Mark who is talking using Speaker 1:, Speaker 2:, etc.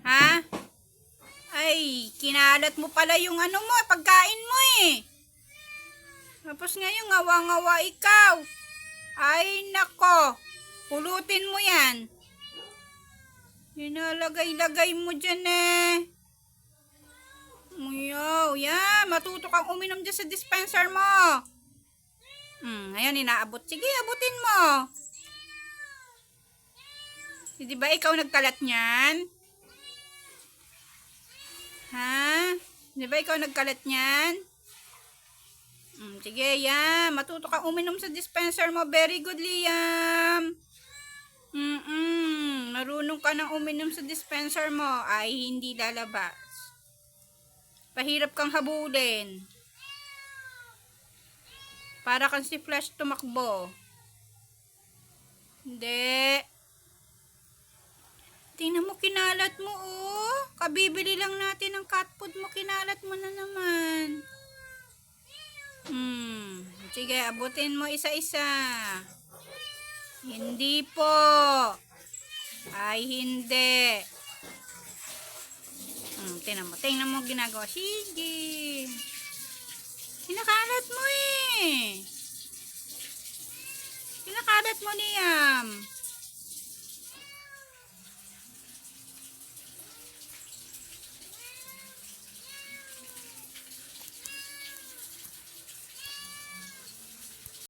Speaker 1: Ha? Ay, kinalat mo pala yung ano mo, pagkain mo eh. Tapos ngayon, ngawa-ngawa ikaw. Ay, nako. Pulutin mo yan. Linalagay-lagay mo dyan eh. Uyaw, yan. Matuto kang uminom dyan sa dispenser mo. Ngayon, inaabot. Sige, abutin mo. Di ba ikaw nagkalat niyan? Ha? Di ba ikaw nagkalat niyan? Sige, yan. Matuto kang uminom sa dispenser mo. Very good, Liam. Marunong ka nang uminom sa dispenser mo. Ay, hindi lalabas. Pahirap kang habulin. Para kang si Flash tumakbo. Hindi. Tingnan mo, kinalat mo, oh. Kabibili lang natin ng cat food mo. Kinalat mo na naman. Sige, abutin mo isa-isa. Hindi po. Ay, hindi. Tingnan mo ginagawa. Sige. Kinakalat mo eh. Kinakalat mo, Liam.